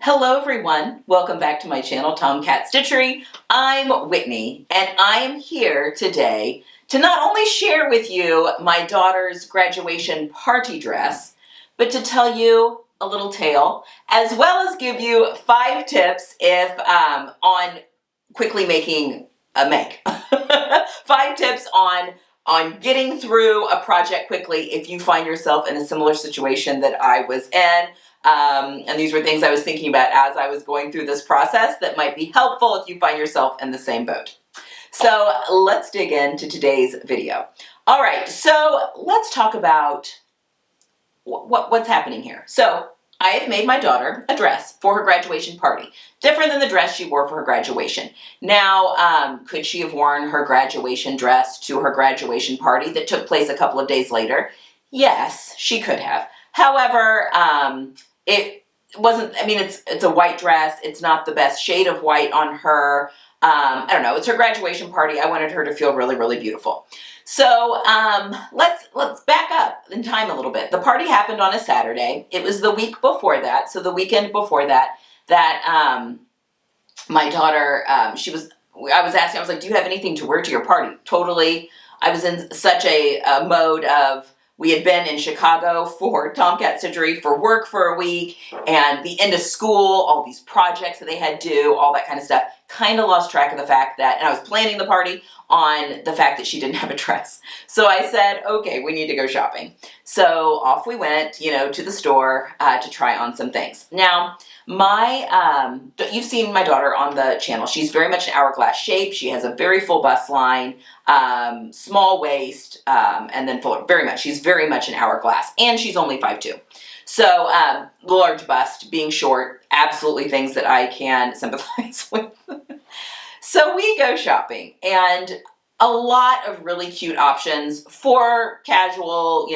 Hello everyone, welcome back to my channel, Tomcat Stitchery. I'm Whitney and I am here today to not only share with you my daughter's graduation party dress, but to tell you a little tale, as well as give you 5 tips on quickly making a make. 5 tips on getting through a project quickly if you find yourself in a similar situation that I was in. And these were things I was thinking about as I was going through this process that might be helpful if you find yourself in the same boat. So let's dig into today's video. All right, so let's talk about what's happening here. So I have made my daughter a dress for her graduation party, different than the dress she wore for her graduation. Now, could she have worn her graduation dress to her graduation party that took place a couple of days later? Yes, she could have. However, it wasn't, I mean, it's a white dress. It's not the best shade of white on her. I don't know. It's her graduation party. I wanted her to feel really, really beautiful. So let's back up in time a little bit. The party happened on a Saturday. It was the week before that. So the weekend before that, my daughter, I was asking, I was like, do you have anything to wear to your party? Totally. I was in such a mode of, we had been in Chicago for Tomcat Stitchery for work for a week, and the end of school, all these projects that they had due, all that kind of stuff. Kind of lost track of the fact that, and I was planning the party on the fact that she didn't have a dress. So I said, okay, we need to go shopping. So off we went, to the store to try on some things. Now, you've seen my daughter on the channel. She's very much an hourglass shape. She has a very full bust line, small waist, and then full, she's very much an hourglass, and she's only 5'2". So large bust, being short, absolutely things that I can sympathize with. So we go shopping, and a lot of really cute options for casual,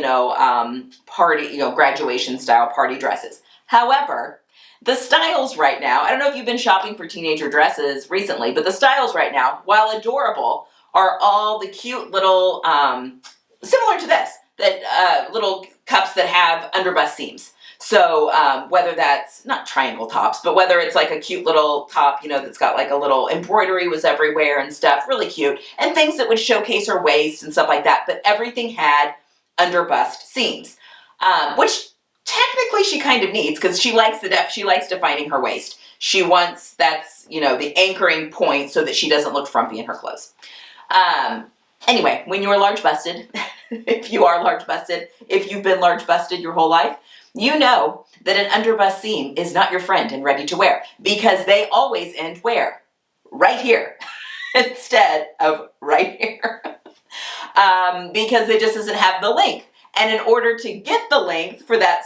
party, graduation style party dresses. However, the styles right now, I don't know if you've been shopping for teenager dresses recently, but the styles right now, while adorable, are all the cute little, similar to this, little cups that have underbust seams. So whether that's not triangle tops, but whether it's like a cute little top, that's got like a little embroidery was everywhere and stuff, really cute, and things that would showcase her waist and stuff like that. But everything had underbust seams, which technically she kind of needs because she likes defining her waist. She wants that's the anchoring point so that she doesn't look frumpy in her clothes. Anyway, when you are large busted, if you are large busted, if you've been large busted your whole life, you know that an underbust seam is not your friend and ready to wear because they always end where? Right here instead of right here because it just doesn't have the length. And in order to get the length for that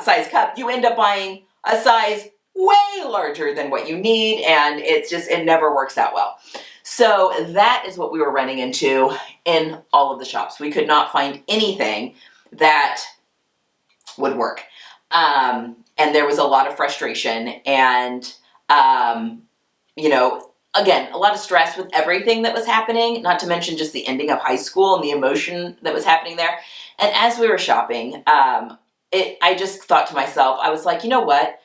size cup, you end up buying a size way larger than what you need, and it never works out well. So that is what we were running into in all of the shops. We could not find anything that would work. And there was a lot of frustration and, again, a lot of stress with everything that was happening, not to mention just the ending of high school and the emotion that was happening there. And as we were shopping, I just thought to myself, I was like, you know what?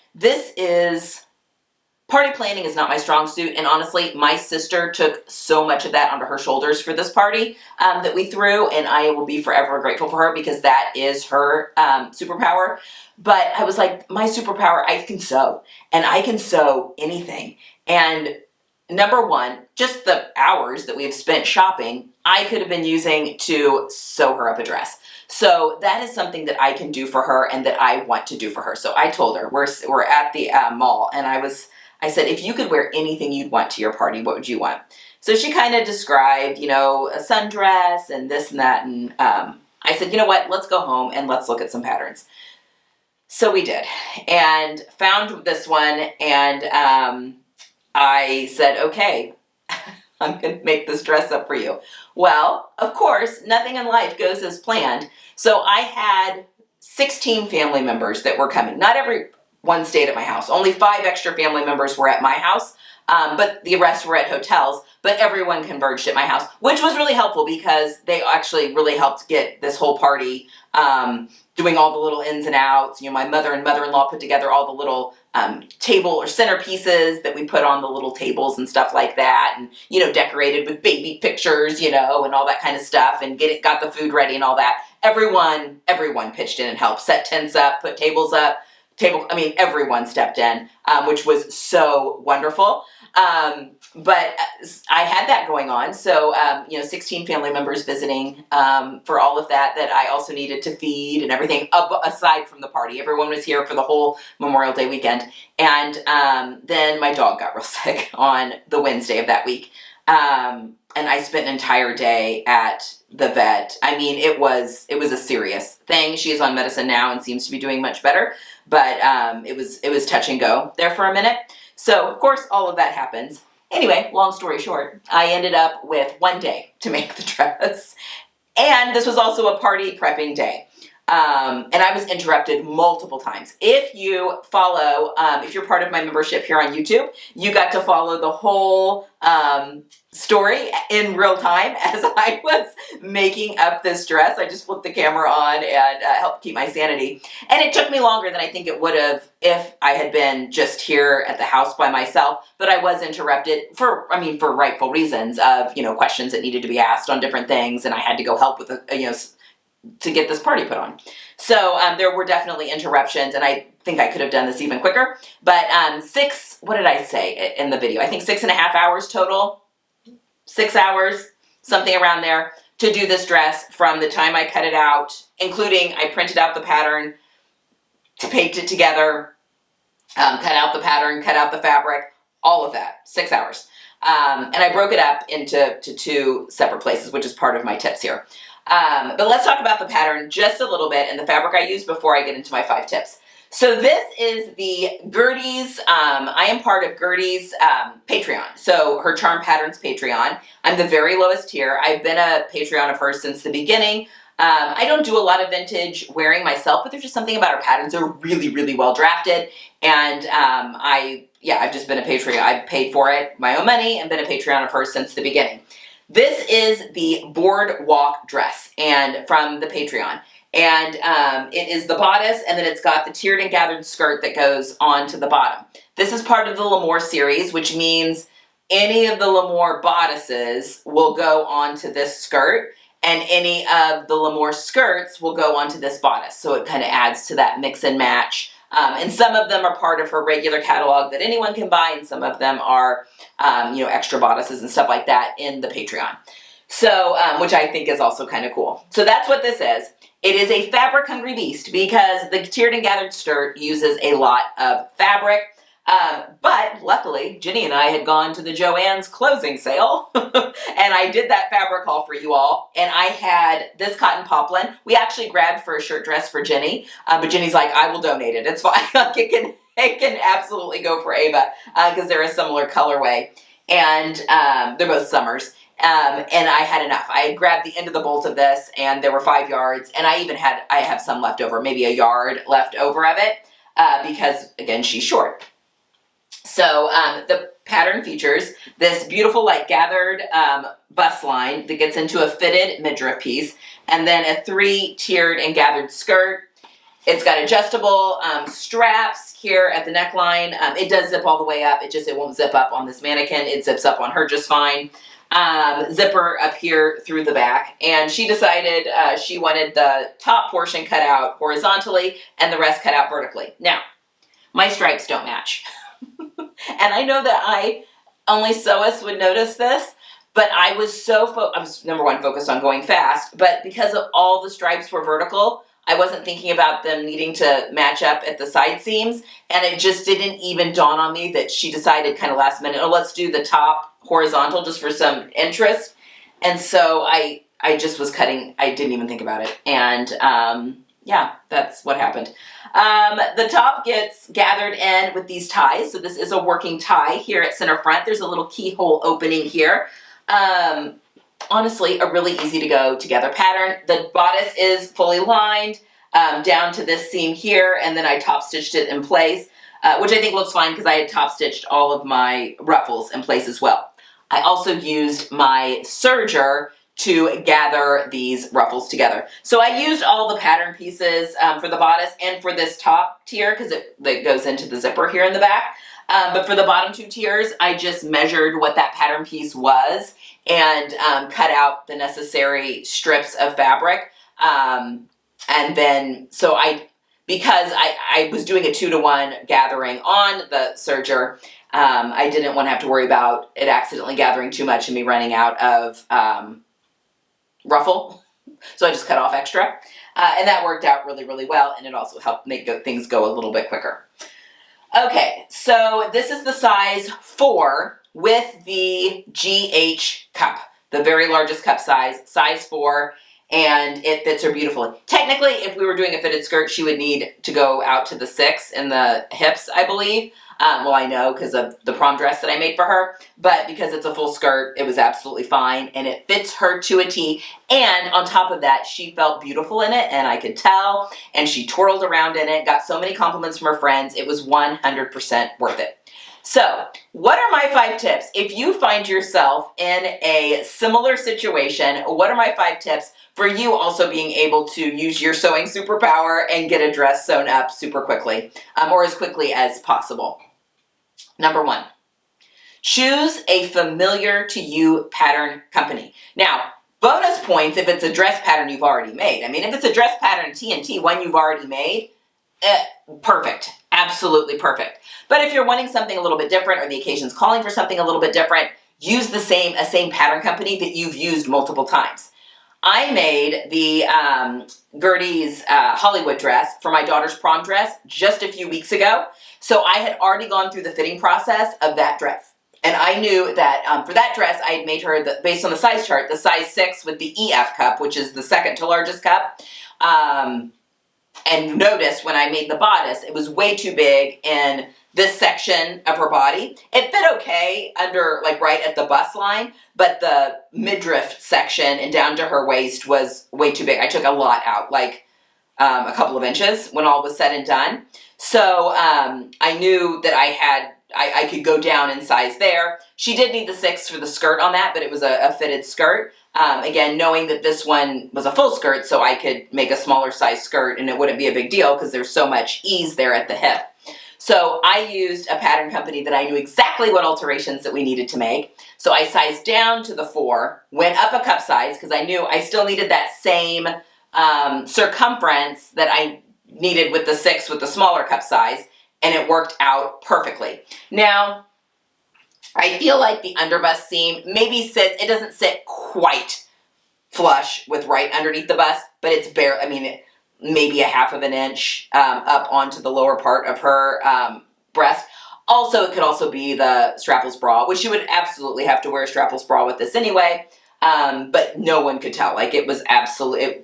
Party planning is not my strong suit, and honestly, my sister took so much of that onto her shoulders for this party that we threw, and I will be forever grateful for her because that is her superpower. But I was like, my superpower, I can sew, and I can sew anything. And number one, just the hours that we have spent shopping, I could have been using to sew her up a dress. So that is something that I can do for her and that I want to do for her. So I told her, we're at the mall, and I said, if you could wear anything you'd want to your party, what would you want? So she kind of described, a sundress and this and that. And I said, you know what, let's go home and let's look at some patterns. So we did and found this one. And I said, okay, I'm going to make this dress up for you. Well, of course, nothing in life goes as planned. So I had 16 family members that were coming. Not everyone stayed at my house. Only 5 extra family members were at my house, but the rest were at hotels. But everyone converged at my house, which was really helpful because they actually really helped get this whole party doing all the little ins and outs. My mother and mother-in-law put together all the little table or centerpieces that we put on the little tables and stuff like that, and decorated with baby pictures, and all that kind of stuff, and got the food ready and all that. Everyone pitched in and helped set tents up, put tables up. Everyone stepped in, which was so wonderful. But I had that going on. So, 16 family members visiting for all of that I also needed to feed and everything, aside from the party. Everyone was here for the whole Memorial Day weekend. And then my dog got real sick on the Wednesday of that week. And I spent an entire day at the vet. It was a serious thing. She is on medicine now and seems to be doing much better. But it was touch and go there for a minute. So, of course, all of that happens. Anyway, long story short, I ended up with one day to make the dress. And this was also a party prepping day. And I was interrupted multiple times. If you follow, if you're part of my membership here on YouTube, you got to follow the whole story in real time as I was making up this dress. I just flipped the camera on and helped keep my sanity. And it took me longer than I think it would have if I had been just here at the house by myself. But I was interrupted for rightful reasons of, questions that needed to be asked on different things. And I had to go help with, to get this party put on. So there were definitely interruptions, and I think I could have done this even quicker. But what did I say in the video? I think 6.5 hours total. 6 hours, something around there, to do this dress from the time I cut it out, including I printed out the pattern, to paint it together, cut out the pattern, cut out the fabric, all of that, 6 hours. And I broke it up into 2 separate places, which is part of my tips here. But let's talk about the pattern just a little bit and the fabric I used before I get into my 5 tips. So this is the Gertie's, I am part of Gertie's Patreon. So her Charm Patterns Patreon. I'm the very lowest tier. I've been a Patreon of hers since the beginning. I don't do a lot of vintage wearing myself, but there's just something about her patterns. They're really, really well drafted. And I've just been a Patreon. I've paid for it, my own money, and been a Patreon of hers since the beginning. This is the boardwalk dress and from the Patreon. And it is the bodice, and then it's got the tiered and gathered skirt that goes on to the bottom. This is part of the L'Amour series, which means any of the L'Amour bodices will go onto this skirt, and any of the L'Amour skirts will go onto this bodice. So it kind of adds to that mix and match. And some of them are part of her regular catalog that anyone can buy, and some of them are, extra bodices and stuff like that in the Patreon. So, which I think is also kind of cool. So that's what this is. It is a fabric hungry beast because the tiered and gathered skirt uses a lot of fabric. But luckily, Jenny and I had gone to the Joann's closing sale and I did that fabric haul for you all. And I had this cotton poplin. We actually grabbed for a shirt dress for Jenny, but Jenny's like, I will donate it. It's fine. It can absolutely go for Ava because they're a similar colorway. And they're both summers. And I had enough. I had grabbed the end of the bolt of this, and there were 5 yards, and I have some left over, maybe a yard left over of it, because again, she's short. So the pattern features this beautiful gathered bust line that gets into a fitted midriff piece, and then a 3 tiered and gathered skirt. It's got adjustable straps here at the neckline. It does zip all the way up. It won't zip up on this mannequin. It zips up on her just fine. Zipper up here through the back, and she decided she wanted the top portion cut out horizontally and the rest cut out vertically. Now, my stripes don't match. And I know that only sewists would notice this, but I was I was number one focused on going fast, but because of all the stripes were vertical, I wasn't thinking about them needing to match up at the side seams, and it just didn't even dawn on me that she decided kind of last minute, oh, let's do the top horizontal just for some interest. And so I just was cutting, I didn't even think about it. And that's what happened. The top gets gathered in with these ties. So this is a working tie here at center front. There's a little keyhole opening here. Honestly, a really easy to go together pattern. The bodice is fully lined down to this seam here, and then I top stitched it in place, which I think looks fine because I had top stitched all of my ruffles in place as well. I also used my serger to gather these ruffles together. So I used all the pattern pieces for the bodice and for this top tier because it goes into the zipper here in the back. But for the bottom 2 tiers, I just measured what that pattern piece was and cut out the necessary strips of fabric. And then, because I was doing a 2-to-1 gathering on the serger, I didn't want to have to worry about it accidentally gathering too much and me running out of ruffle. So I just cut off extra. And that worked out really, really well. And it also helped make things go a little bit quicker. Okay, so this is the size 4 with the GH cup, the very largest cup size 4, and it fits her beautifully. Technically, if we were doing a fitted skirt, she would need to go out to the 6 in the hips, I believe. Well, I know because of the prom dress that I made for her, but because it's a full skirt, it was absolutely fine, and it fits her to a T, and on top of that, she felt beautiful in it, and I could tell, and she twirled around in it, got so many compliments from her friends. It was 100% worth it. So, what are my 5 tips? If you find yourself in a similar situation, what are my 5 tips for you also being able to use your sewing superpower and get a dress sewn up super quickly, or as quickly as possible? Number 1, choose a familiar to you pattern company. Now, bonus points if it's a dress pattern you've already made. I mean, if it's a dress pattern TNT, one you've already made, perfect. Absolutely perfect. But if you're wanting something a little bit different or the occasion's calling for something a little bit different, use a same pattern company that you've used multiple times. I made the Gertie's Hollywood dress for my daughter's prom dress just a few weeks ago. So I had already gone through the fitting process of that dress. And I knew that for that dress, I had made her, based on the size chart, the size 6 with the EF cup, which is the second to largest cup. And noticed when I made the bodice, it was way too big in this section of her body. It fit okay under, like, right at the bust line, but the midriff section and down to her waist was way too big. I took a lot out, like a couple of inches when all was said and done. So I knew that I could go down in size there. She did need the 6 for the skirt on that, but it was a fitted skirt. Again, knowing that this one was a full skirt, so I could make a smaller size skirt and it wouldn't be a big deal because there's so much ease there at the hip. So I used a pattern company that I knew exactly what alterations that we needed to make. So I sized down to the 4, went up a cup size because I knew I still needed that same circumference that I needed with the 6 with the smaller cup size, and it worked out perfectly. Now, I feel like the underbust seam maybe sits, it doesn't sit quite flush with right underneath the bust, but it's bare, I mean, maybe a half of an inch up onto the lower part of her breast. Also, it could also be the strapless bra, which you would absolutely have to wear a strapless bra with this anyway. But no one could tell. Like, it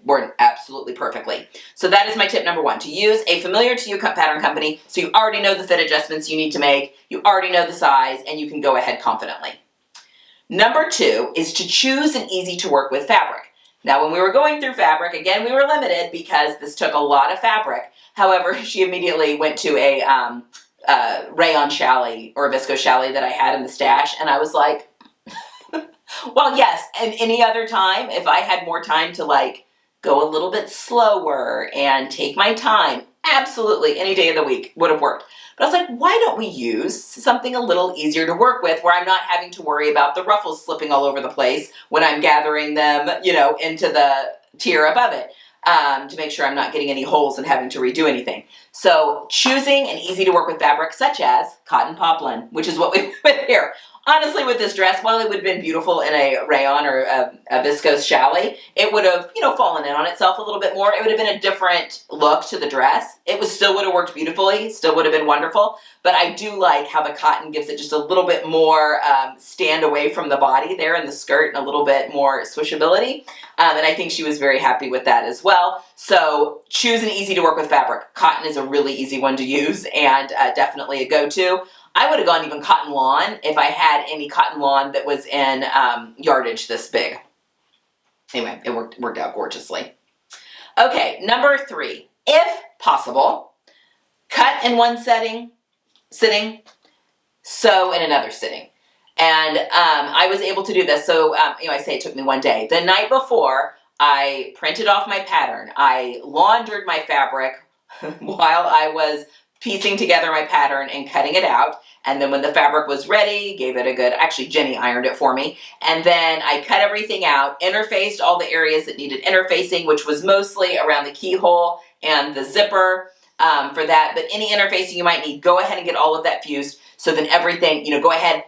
worked absolutely perfectly. So that is my tip number 1, to use a familiar to you pattern company so you already know the fit adjustments you need to make, you already know the size, and you can go ahead confidently. Number 2 is to choose an easy to work with fabric. Now, when we were going through fabric, again, we were limited because this took a lot of fabric. However, she immediately went to a rayon challis or a viscose challis that I had in the stash, and I was like, well, yes, and any other time, if I had more time to, like, go a little bit slower and take my time, absolutely, any day of the week would have worked. But I was like, why don't we use something a little easier to work with where I'm not having to worry about the ruffles slipping all over the place when I'm gathering them, you know, into the tier above it, to make sure I'm not getting any holes and having to redo anything. So choosing an easy to work with fabric such as cotton poplin, which is what we put here. Honestly, with this dress, while it would have been beautiful in a rayon or a viscose challis, it would have, you know, fallen in on itself a little bit more. It would have been a different look to the dress. It still would have worked beautifully, still would have been wonderful, but I do like how the cotton gives it just a little bit more stand away from the body there in the skirt and a little bit more swishability, and I think she was very happy with that as well. So choose an easy to work with fabric. Cotton is a really easy one to use and definitely a go-to. I would have gone even cotton lawn if I had any cotton lawn that was in yardage this big. Anyway, it worked out gorgeously. Okay, number 3, if possible, cut in one sitting, sew in another sitting. And I was able to do this. So, I say it took me one day. The night before, I printed off my pattern. I laundered my fabric while I was piecing together my pattern and cutting it out. And then when the fabric was ready, gave it a good, actually Jenny ironed it for me. And then I cut everything out, interfaced all the areas that needed interfacing, which was mostly around the keyhole and the zipper for that. But any interfacing you might need, go ahead and get all of that fused. So then everything, go ahead,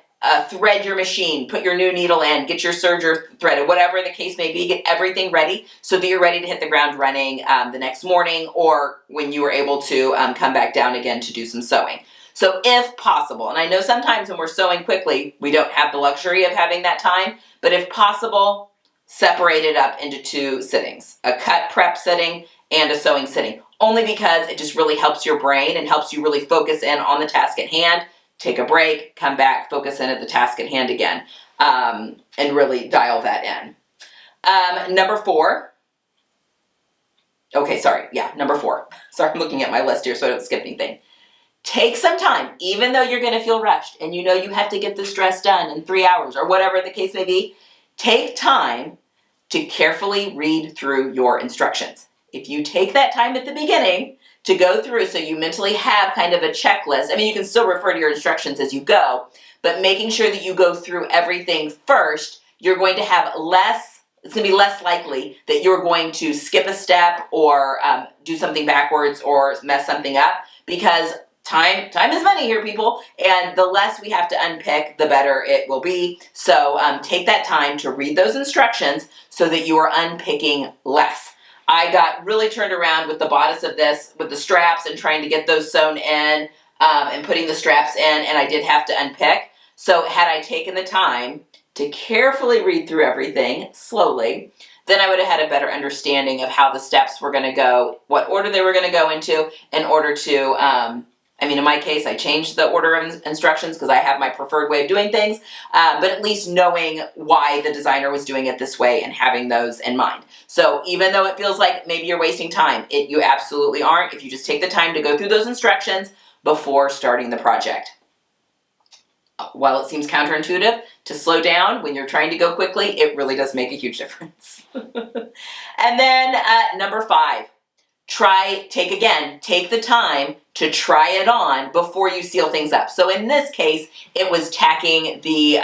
thread your machine, put your new needle in, get your serger threaded, whatever the case may be, get everything ready so that you're ready to hit the ground running the next morning or when you were able to come back down again to do some sewing. So if possible, and I know sometimes when we're sewing quickly, we don't have the luxury of having that time, but if possible, separate it up into 2 sittings, a cut prep sitting and a sewing sitting, only because it just really helps your brain and helps you really focus in on the task at hand, take a break, come back, focus in at the task at hand again, and really dial that in. Number 4. Okay, sorry. Yeah, number 4. Sorry, I'm looking at my list here so I don't skip anything. Take some time, even though you're going to feel rushed and you know you have to get this dress done in 3 hours or whatever the case may be. Take time to carefully read through your instructions. If you take that time at the beginning to go through so you mentally have kind of a checklist, I mean, you can still refer to your instructions as you go, but making sure that you go through everything first, you're going to have it's going to be less likely that you're going to skip a step or do something backwards or mess something up, because time is money here, people, and the less we have to unpick, the better it will be. So take that time to read those instructions so that you are unpicking less. I got really turned around with the bodice of this, with the straps and trying to get those sewn in and putting the straps in, and I did have to unpick. So had I taken the time to carefully read through everything slowly, then I would have had a better understanding of how the steps were going to go, what order they were going to go into in order to in my case, I changed the order of instructions because I have my preferred way of doing things, but at least knowing why the designer was doing it this way and having those in mind. So even though it feels like maybe you're wasting time, you absolutely aren't if you just take the time to go through those instructions before starting the project. While it seems counterintuitive to slow down when you're trying to go quickly, it really does make a huge difference. And then number 5. Take the time to try it on before you seal things up. So in this case, it was tacking the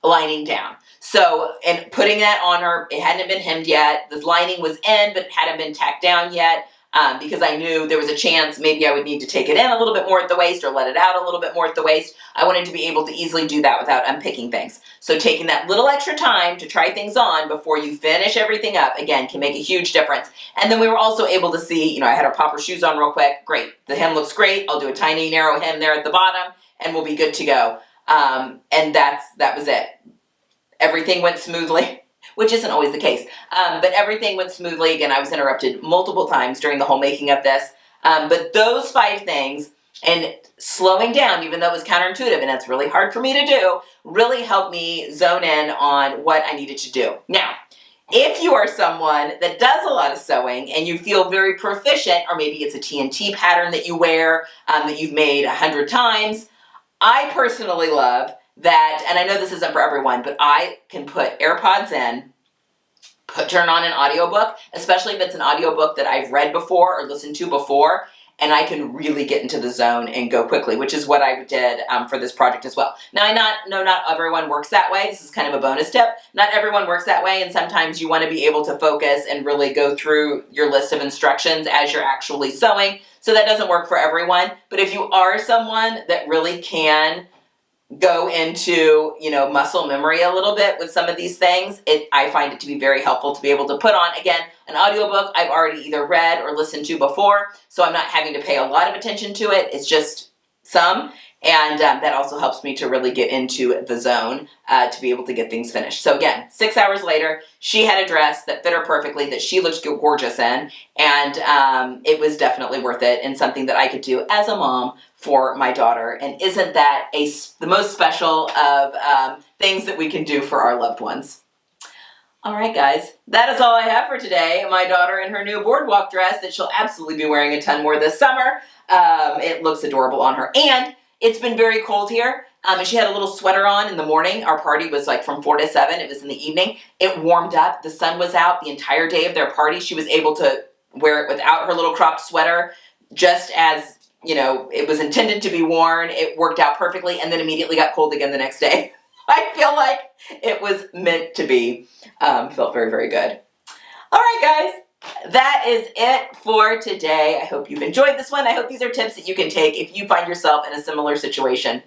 lining down. So, and putting that on her, it hadn't been hemmed yet. The lining was in, but it hadn't been tacked down yet because I knew there was a chance maybe I would need to take it in a little bit more at the waist or let it out a little bit more at the waist. I wanted to be able to easily do that without unpicking things. So taking that little extra time to try things on before you finish everything up, again, can make a huge difference. And then we were also able to see, I had her pop her shoes on real quick. Great. The hem looks great. I'll do a tiny narrow hem there at the bottom and we'll be good to go. And that was it. Everything went smoothly, which isn't always the case. But everything went smoothly. Again, I was interrupted multiple times during the whole making of this. But those 5 things and slowing down, even though it was counterintuitive and it's really hard for me to do, really helped me zone in on what I needed to do. Now, if you are someone that does a lot of sewing and you feel very proficient, or maybe it's a TNT pattern that you wear that you've made 100 times, I personally love that, and I know this isn't for everyone, but I can put AirPods in, turn on an audiobook, especially if it's an audiobook that I've read before or listened to before, and I can really get into the zone and go quickly, which is what I did for this project as well. Now, I know not everyone works that way. This is kind of a bonus tip. Not everyone works that way, and sometimes you want to be able to focus and really go through your list of instructions as you're actually sewing. So that doesn't work for everyone. But if you are someone that really can go into, muscle memory a little bit with some of these things, I find it to be very helpful to be able to put on, again, an audiobook I've already either read or listened to before, so I'm not having to pay a lot of attention to it. It's just some, and that also helps me to really get into the zone to be able to get things finished. So again, 6 hours later, she had a dress that fit her perfectly, that she looked gorgeous in, and it was definitely worth it and something that I could do as a mom for my daughter. And isn't that the most special of things that we can do for our loved ones? All right, guys, that is all I have for today. My daughter in her new boardwalk dress that she'll absolutely be wearing a ton more this summer. It looks adorable on her. And it's been very cold here, And she had a little sweater on in the morning. Our party was like from 4 to 7. It was in the evening. It warmed up. The sun was out the entire day of their party. She was able to wear it without her little cropped sweater, just as, you know, it was intended to be worn. It worked out perfectly, and then immediately got cold again the next day. I feel like it was meant to be. Felt very, very good. All right, guys. That is it for today. I hope you've enjoyed this one. I hope these are tips that you can take if you find yourself in a similar situation.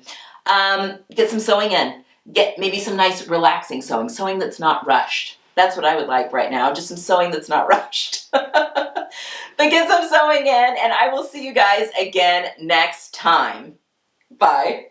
Get some sewing in. Get maybe some nice relaxing sewing that's not rushed. That's what I would like right now, just some sewing that's not rushed. But get some sewing in, and I will see you guys again next time. Bye.